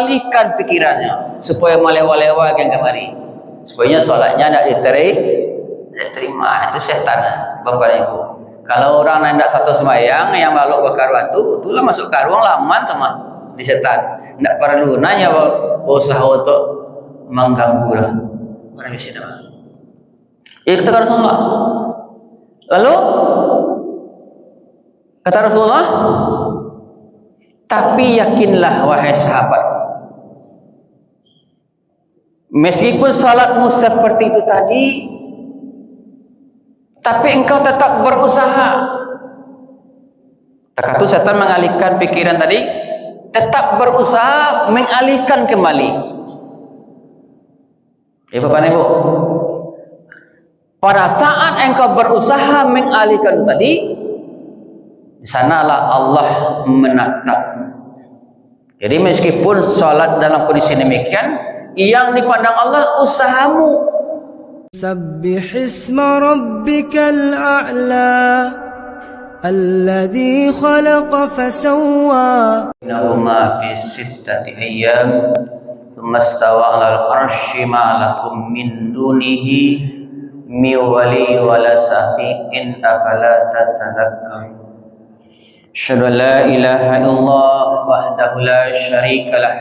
mengalihkan pikirannya supaya melewa-lewakan kemari, supaya sholatnya tidak diterima. Itu setan, Bapak Ibu. Kalau orang yang tidak satu sembahyang yang lalu bakar batu, itulah masuk karung laman teman di setan. Tidak perlu nanya usaha untuk mengganggu lah. Orang di sini. Itu kata Rasulullah. Lalu kata Rasulullah, tapi yakinlah wahai sahabatku, meskipun salatmu seperti itu tadi, tapi engkau tetap berusaha. Takatu setan mengalihkan pikiran tadi, tetap berusaha mengalihkan kembali. Ya Bapak Ibu, pada saat engkau berusaha mengalihkan tadi, di sanalah Allah menatap. Jadi meskipun sholat dalam kondisi demikian, yang dipandang Allah usahamu. Sabbih isma rabbikal a'la alladhi khalaqa fasawwa. Innahuma fi sittati ayyam thumma istawa 'alal 'arsy ma lakum min dunihi mi wali wala safi'in afala tatadhakkarun. Asyhadu an la ilaha illallah wahdahu la syarika lah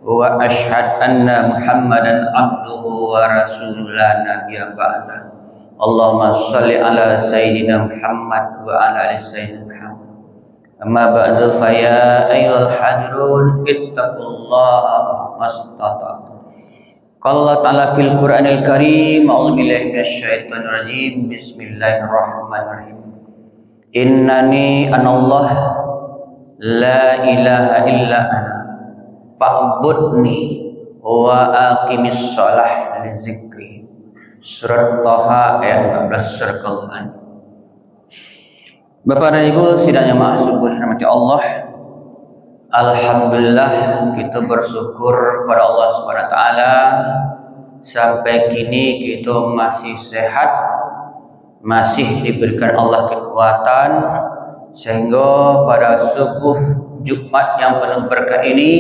wa asyhadu anna Muhammadan abduhu wa rasuluhu la nabiyya ba'dah. Allahumma shalli ala sayyidina Muhammad wa ala ali sayyidina Muhammad. Amma ba'du fa ya ayyuhal hadirun ittaqullaha mastata'tum. Qala Allah Ta'ala fil Qur'anil Karim, a'udzu billahi minasyaitonir rajim. Bismillahirrahmanirrahim. Innani anallah la ilaha illa ana fa'budni wa aqimis shalah li zikri. Surat Thaha ayat 14 surah Al-Quran. Bapak dan Ibu sidang jamaah subuh rahmati Allah, alhamdulillah kita bersyukur kepada Allah Subhanahu wa taala sampai kini kita masih sehat, masih diberikan Allah kekuatan, sehingga pada subuh Jumat yang penuh berkah ini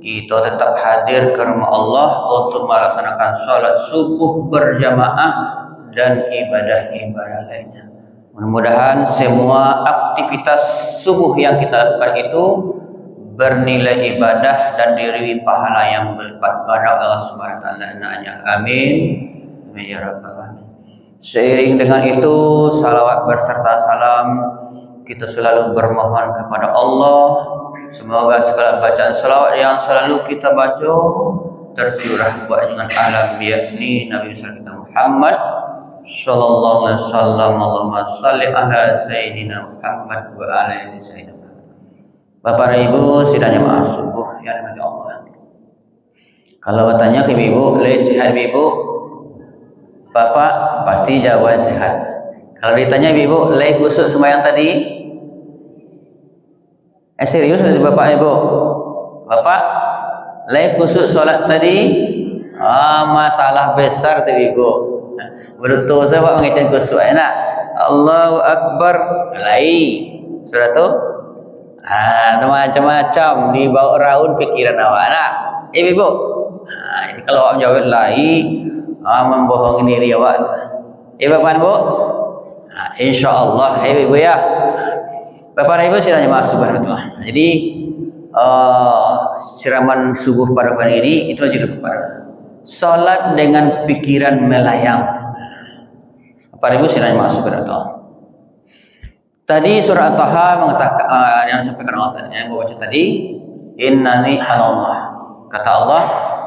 kita tetap hadir ke rumah Allah untuk melaksanakan sholat subuh berjamaah dan ibadah-ibadah lainnya. Mudah-mudahan semua aktivitas subuh yang kita lakukan itu bernilai ibadah dan diberi pahala yang berlipat ganda Allah Subhanahu wa taala. Amin. Amin ya rabbal alamin. Seiring dengan itu, salawat berserta salam kita selalu bermohon kepada Allah, semoga segala bacaan salawat yang selalu kita baca tercurah buat dengan alam yakni Nabi kita Muhammad sallallahu alaihi wasallam. Allahumma shalli ala sayyidina Muhammad wa ala ali sayyidina Muhammad. Bapak dan Ibu sidang jamaah subuh yang dirahmati Allah. Kalau bertanya ke ibu, sehat ibu? Bapak pasti jawaban sehat. Kalau ditanya ibu, lay kusuk sembahyang tadi? Serius dari Bapak Ibu? Bapak, lay kusuk solat tadi? Masalah besar tu ibu. Berutuh saya Pak mengitin kusuk enak. Allahu Akbar, lay. Sudah tu? Macam-macam dibawa raun pikiran awak nak. Ibu. Ini kalau awak jawab lay, membohongi diri awak. Bapak Ibu, insyaallah Ibu ya. Bapak Ibu sidang jemaah subhanallah. Jadi siraman subuh pada pagi ini itu juga kepada salat dengan pikiran melayang. Bapak Ibu sidang jemaah subhanallah. Tadi surah At-Taha mengatakan yang disampaikan Allah yang baca tadi, innani anallah. Kata Allah,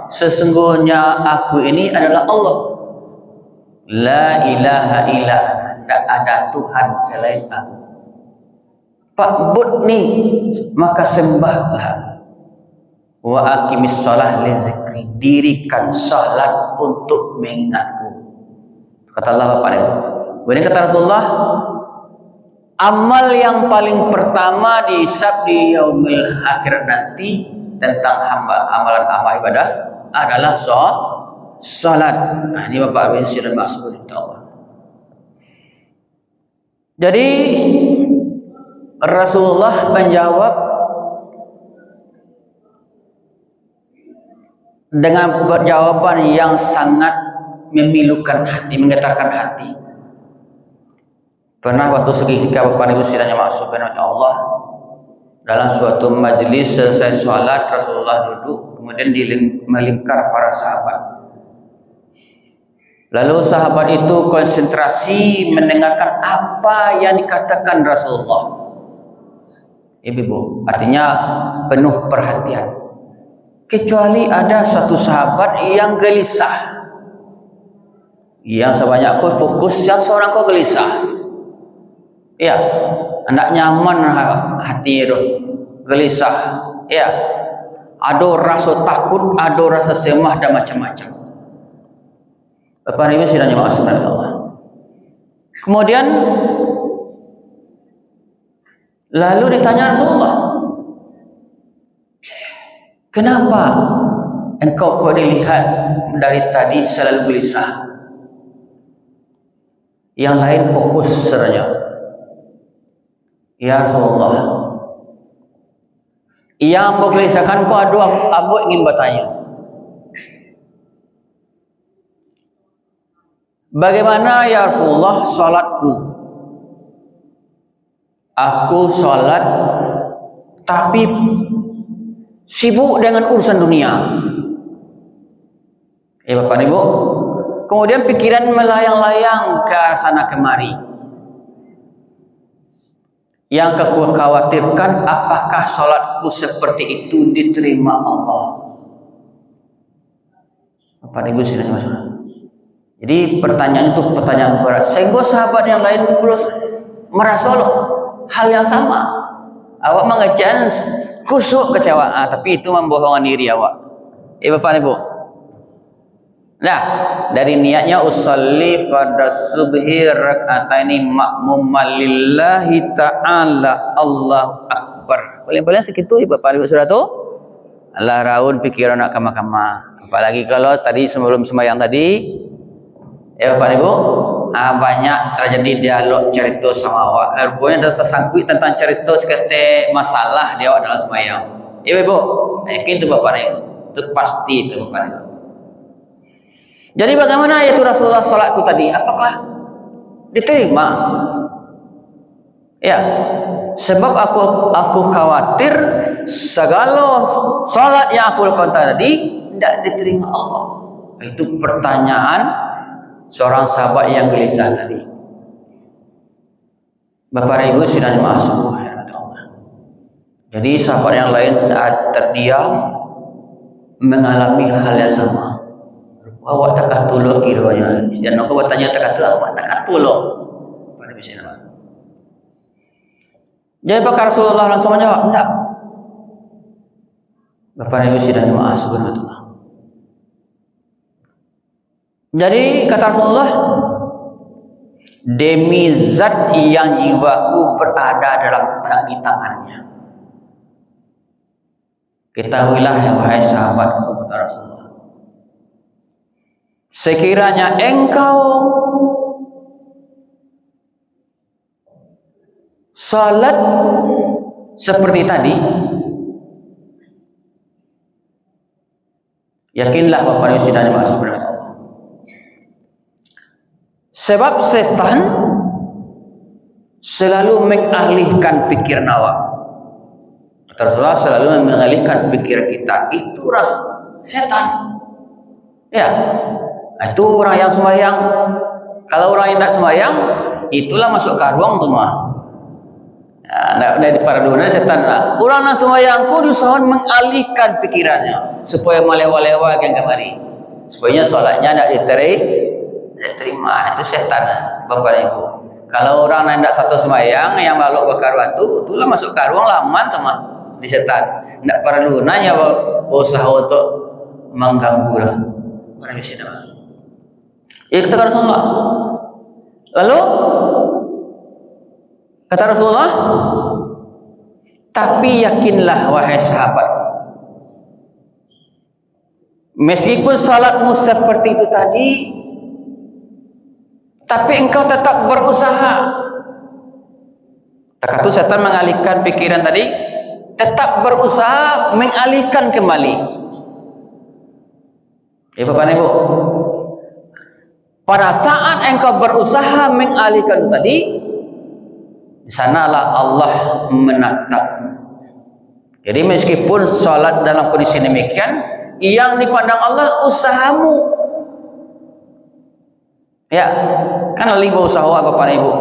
sesungguhnya aku ini adalah Allah. La ilaha illa ana, tidak ada Tuhan selain aku. Fa'budni, maka sembahlah. Wa aqimis shalah li zikri, dirikan salat untuk mengingatku. Kata Allah Bapak Ibu. Kemudian kata Rasulullah, amal yang paling pertama dihisab di yaumil akhir nanti tentang amalan amal ibadah adalah salat. Nah, ini Bapak Ibu sudah masuk insyaallah. Jadi Rasulullah menjawab dengan jawaban yang sangat memilukan hati, menggetarkan hati. Pernah waktu seketika Bapak Ibu sidangnya maksud Allah, dalam suatu majlis selesai sholat Rasulullah duduk, kemudian melingkar para sahabat. Lalu sahabat itu konsentrasi mendengarkan apa yang dikatakan Rasulullah. Ibu, artinya penuh perhatian. Kecuali ada satu sahabat yang gelisah. Yang sebanyak aku fokus, yang seorang kau gelisah. Ya, hendak nyaman hati itu, gelisah. Ya, ada rasa takut, ada rasa semah dan macam-macam. Bapak Ibu sidangnya maksud Allah. Kemudian lalu ditanya Rasulullah, kenapa engkau dilihat dari tadi selalu gelisah? Yang lain fokus seranya. Ya Rasulullah, yang bergelisahkan kau aku ingin bertanya, bagaimana ya Rasulullah salatku? Aku salat tapi sibuk dengan urusan dunia. Bapak Ibu, kemudian pikiran melayang-layang ke sana kemari. Yang aku khawatirkan, apakah salatku seperti itu diterima Allah? Bapak Ibu sidang masalah. Jadi pertanyaan itu pertanyaan berat. Sehingga sahabat yang lain merasa hal yang sama. Awak mengejar kusuk kecewaan, tapi itu membohongkan diri awak. Bapak Ibu. Nah, dari niatnya usolli pada subhi rak'ataini ma'muman lillahi ta'ala, Allahu Akbar. Boleh-boleh segitu Bapak Ibu sudah tu? Allah raun pikiran nak kama-kama. Apalagi kalau tadi sebelum sembahyang tadi, Bapak Ibu, banyak terjadi dialog cerita sama awak. Rupanya dah tersangkut tentang cerita seketik masalah dia awak dalam sembahyang. Ibu, yakin tu Bapak Ibu? Itu pasti tu Bapak Ibu. Jadi bagaimana yaitu Rasulullah salatku tadi? Apakah diterima? Ya, sebab aku khawatir segala salat yang aku lakukan tadi tidak diterima Allah. Itu pertanyaan seorang sahabat yang gelisah tadi. Bapak Ibu sidang jemaah sekalian rahmat Allah. Jadi sahabat yang lain terdiam mengalami hal yang sama. Awak takkan tolong kiranya. Dan aku bertanya kata awak takkan tolong. Pada misi nama. Jadi Bapak Rasulullah langsung menjawab, tidak. Bapak Ibu sidang jemaah sekalian. Jadi kata Rasulullah, demi zat yang jiwaku berada di tangannya. Ketahuilah ya wahai sahabatku, kata Rasulullah, sekiranya engkau salat seperti tadi, yakinlah Bapak Ibu sidang jemaah sekalian. Sebab setan selalu mengalihkan pikiran awak. Rasulullah selalu mengalihkan pikiran kita. Itu setan. Ya, itu orang yang sembahyang. Kalau orang yang tidak sembahyang, itulah masuk ke ruang tu mah. Ya, dari para dunia setan lah. Orang yang sembahyang kudusawan mengalihkan pikirannya supaya melewa-lewa yang kemari. Supaya solatnya tidak diterima. Itu setan, Bapak Ibu. Kalau orang yang tidak satu sembahyang yang balok bakar batu, itulah masuk ke ruang laman teman di setan. Tidak perlu nanya usaha untuk mengganggu lah. Orang di sini. Itu kata Rasulullah. Lalu kata Rasulullah, tapi yakinlah wahai sahabatku, meskipun salatmu seperti itu tadi, tapi engkau tetap berusaha. Takatu setan mengalihkan pikiran tadi, tetap berusaha mengalihkan kembali. Ya Bapak Ibu, pada saat engkau berusaha mengalihkan tadi, di sanalah Allah menatap. Jadi meskipun sholat dalam kondisi demikian, yang dipandang Allah usahamu. Ya, kan lagi berusaha Bapak Ibu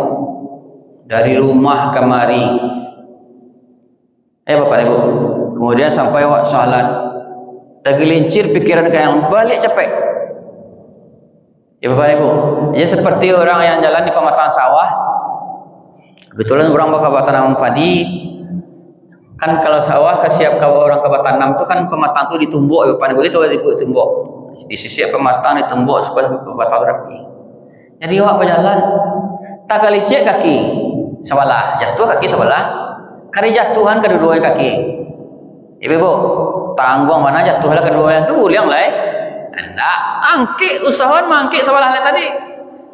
dari rumah kemari. Bapak Ibu, kemudian sampai waktu sholat, tergelincir pikiran kalian balik capek. Ya Bapak Ibu, ya seperti orang yang jalan di pematang sawah. Kebetulan orang bakal tanam padi. Kan kalau sawah kesiap kalau orang bakal tanam itu kan pematang itu ditumbuk ya Bapak Ibu, itu ditumbuk. Di sisi pematang ditumbuk supaya pematang rapi. Jadi awak berjalan, tak kali cek kaki sebelah, jatuh kaki sebelah, kali jatuhan kedua-dua kaki. Ibu, tanggung mana jatuhlah kedua-duanya tu ulang lah. Enggak, angkik usahawan mangkik sebelah lain tadi.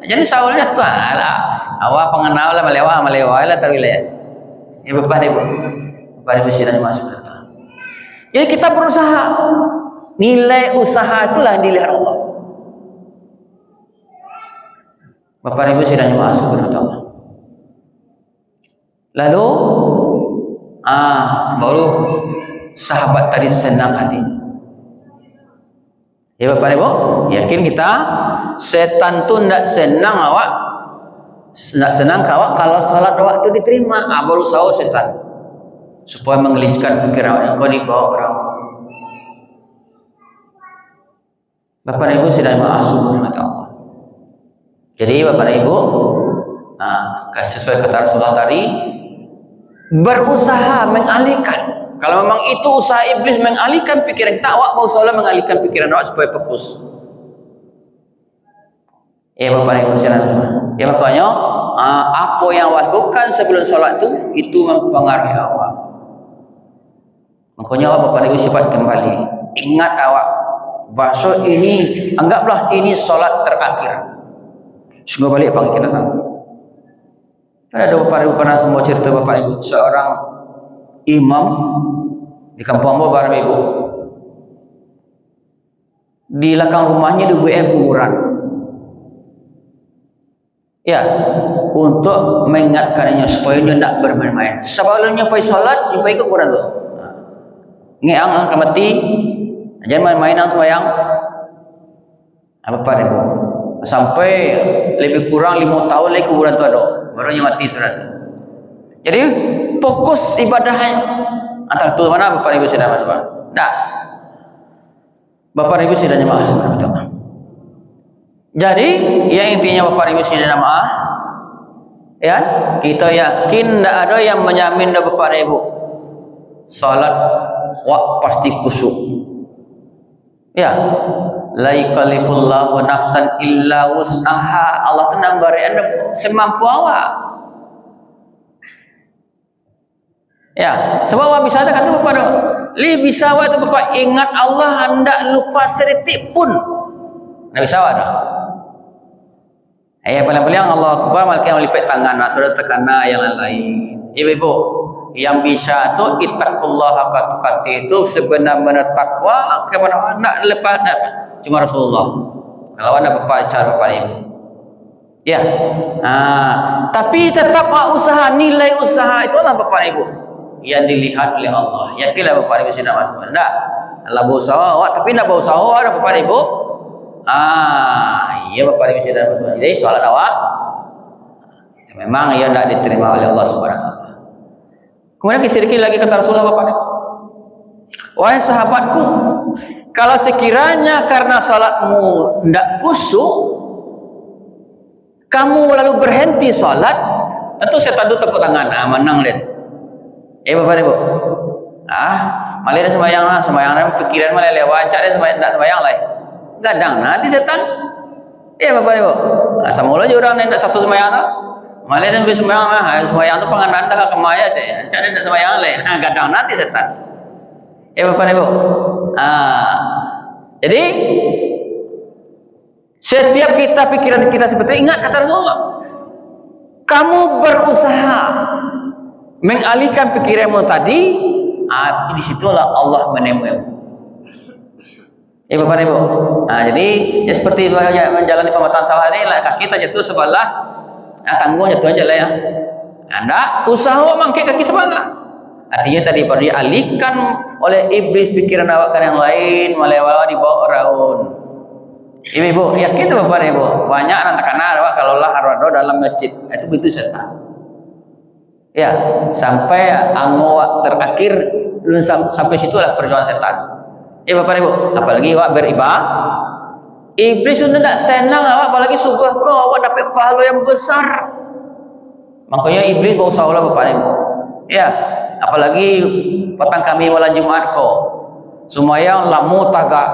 Jadi sawahnya jatuh lah. Awak pengenal lah melewah lah terwilayah. Ibu, Bapak Ibu sidang masuk. Jadi kita berusaha, nilai usaha itulah yang dilihat Allah. Bapak Ibu sidang masuk kepada Allah. Lalu baru sahabat tadi senang hati. Ya Bapak Ibu, yakin kita setan tu tidak senang awak, tidak senang awak kalau salat awak itu diterima. Baru sahu setan supaya menggelincirkan pikiran awak yang kau dibawa orang. Bapak Ibu sidang masuk kepada Allah. Jadi Bapak Ibu, sesuai kata Rasulullah tadi, berusaha mengalihkan. Kalau memang itu usaha iblis mengalihkan pikiran kita, awak berusaha mengalihkan pikiran awak supaya fokus. Ya Bapak Ibu sekalian. Ya makanya apa yang awak lakukan sebelum sholat itu mempengaruhi awak. Makanya awak Bapak Ibu sifat kembali. Ingat awak, bahasa ini, anggaplah ini sholat terakhir. Sungguh balik panggil kita tahu. Ada Bapak Ibu pernah semua cerita Bapak Ibu seorang imam di kampung Bapak Ibu. Di belakang rumahnya dibuat kuburan. Ya, untuk mengingatkannya supaya dia tidak bermain-main. Sebelumnya pergi sholat, dia pergi ke kuburan tu. Ngeang angkat mati, jangan main-mainan sembahyang. Bapak Ibu. Sampai lebih kurang 5 tahun lagi kuburan tu ada, barunya mati surat tu. Jadi fokus ibadahnya antara tu mana Bapak Ibu sudah masuk. Tak. Bapak Ibu sudah jemaah sebenarnya. Jadi yang intinya Bapak Ibu sudah jemaah, ya kita yakin tidak ada yang menjamin dah Bapak Ibu salat pasti khusyuk. Ya. La yukallifullahu nafsan illa wus'aha. Allah tenang beri anda semampu awak. Ya, sebab awak bisa ada kata Bapak, li bisa awak itu Bapak ingat Allah hendak lupa sedetik pun. Tidak bisa awak dah. Paling-paling Allah Akbar malaikat melipet tangan, sudah tekana yang lain. Ibu-ibu, yang bisa tu ittaqullah haqqa tuqatih itu sebenar-benar takwa kepada anak lepas cuma Rasulullah. Kalau ada Bapak Isyar Bapak Ibu. Ya. Tapi tetap usaha, nilai usaha itulah Bapak Ibu yang dilihat oleh Allah. Yakinlah Bapak Ibu sudah masuk. Enggak. Allah berusaha awak tapi tidak berusaha ada Bapak Ibu. Iya Bapak Ibu sudah masuk. Jadi salat awak memang ia tidak diterima oleh Allah Subhanahu wa taala. Kemudian sedikit lagi kata Rasulullah Bapak Ibu. Wahai sahabatku, kalau sekiranya karena salatmu tidak khusyuk, kamu lalu berhenti salat, tentu setan itu tepuk tangan, menang lihat. Bapak Ibu, malah dia sembahyang pikiran malah lewat, cak dia tidak sembahyang lah. Gadang nanti setan. Bapak Ibu, sama aja orang yang tidak satu sembahyang lah. Malah dia sembahyang itu pengananda ke kemaya saya, cak dia tidak sembahyang lah. Gadang nanti setan. Bapak Ibu. Jadi setiap kita pikiran kita seperti ingat kata Rasulullah, kamu berusaha mengalihkan pikiranmu tadi, di situlah Allah menemuimu. Bapak Ibu. Jadi ya seperti menjalani pemetaan sawah ini, kaki kita jatuh sebelah, tanggung jatuh aja lah ya. Anda usaha mangke kaki sebelah. Artinya tadi baru dialihkan oleh iblis pikiran awak ke yang lain, melewati dibawa raun. Ibu, yakin Bapak Ibu, banyak anak-anak awak kalau lah harwado dalam masjid itu begitu setan. Ya, sampai angwak terakhir sampai situlah perjuangan setan. Bapak Ibu, apalagi awak beribadah, iblis sudah tidak senang awak, apalagi sungguh kau awak dapat pahala yang besar. Makanya iblis bau saulah Bapak Ibu. Ya, apalagi petang kami malam Jumat kau, sumayang lamu tagak,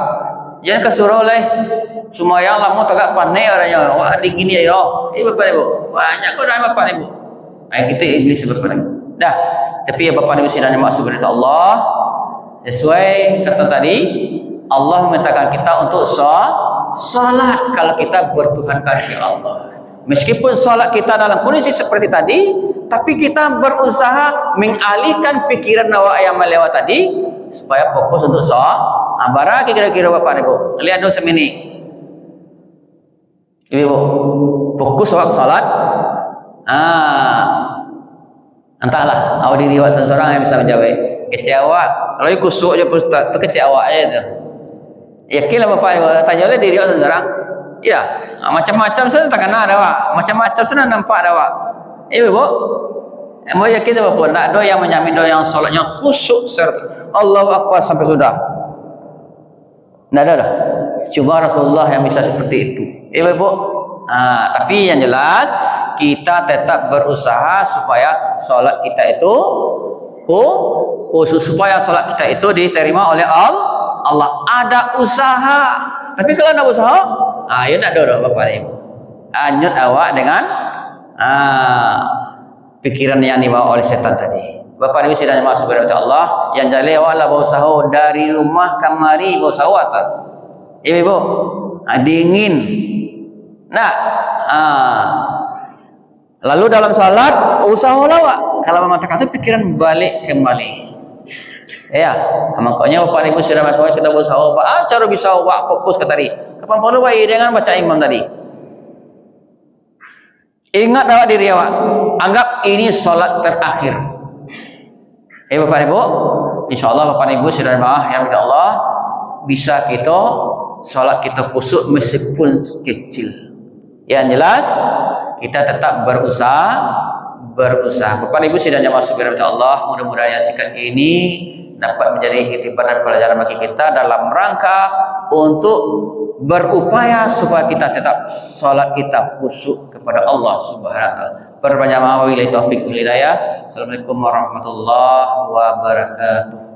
jangan kesuruh oleh sumayang lamu tagak panen orangnya, awak di gini ya, Bapak Ibu, banyak kau dah Bapak Ibu. Kita iblis Bapak Ibu. Dah, tapi ya Bapak Ibu sidang maksud berita Allah. Sesuai kata tadi, Allah memintakan kita untuk salat kalau kita bertuhankan kepada Allah. Meskipun salat kita dalam kondisi seperti tadi, tapi kita berusaha mengalihkan pikiran awak yang melewat tadi supaya fokus untuk salat. Bara kira-kira Bapak Ibu, lihat dulu semini. Ibu, fokus waktu salat. Entahlah, awak diri awak seorang yang bisa menjawab. Kecewa, kalau ikut kusuk je Ustaz, tu kecewa aja tu. Yakinlah Bapak tanya oleh diri awak seorang. Ya, macam-macam sana tak kena ada awak, macam-macam sana nampak ada awak. Ibu, mau yakin Bapak tak ada yang menjamin doa yang solatnya kusuk serta Allahu Akbar sampai sudah. Tak ada dah. Cuma Rasulullah yang bisa seperti itu. Ibu, tapi yang jelas kita tetap berusaha supaya solat kita itu khusus, supaya solat kita itu diterima oleh Allah. Ada usaha, tapi kalau ada usaha, ya tak ada Bapak Ibu. Anyut awak dengan pikiran yang dibawa oleh setan tadi. Bapak Ibu sidang masuk kepada Allah, yang jale awak lah berusaha dari rumah kamari berusaha atas. Ibu, dingin. Nah, lalu dalam salat usaha lawak. Kalau memantapkan itu pikiran balik kembali. Ya, makanya Bapak Ibu sudah masuk kita berusaha cara bisa awak fokus ke tadi. Kapan perlu baik dengan baca imam tadi. Ingat awak diri awak. Anggap ini salat terakhir. Bapak Ibu, insyaallah Bapak Ibu sudah yang Allah bisa kita salat kita kusuk meskipun kecil. Yang jelas kita tetap berusaha. Bapak Ibu sidang jamaah sekalian Allah, mudah-mudahan sikap ini dapat menjadi iktibar dan pelajaran bagi kita dalam rangka untuk berupaya supaya kita tetap salat kita khusyuk kepada Allah Subhanahu wa taala. Perbanyak wabillahi taufik wal hidayah. Assalamualaikum warahmatullahi wabarakatuh.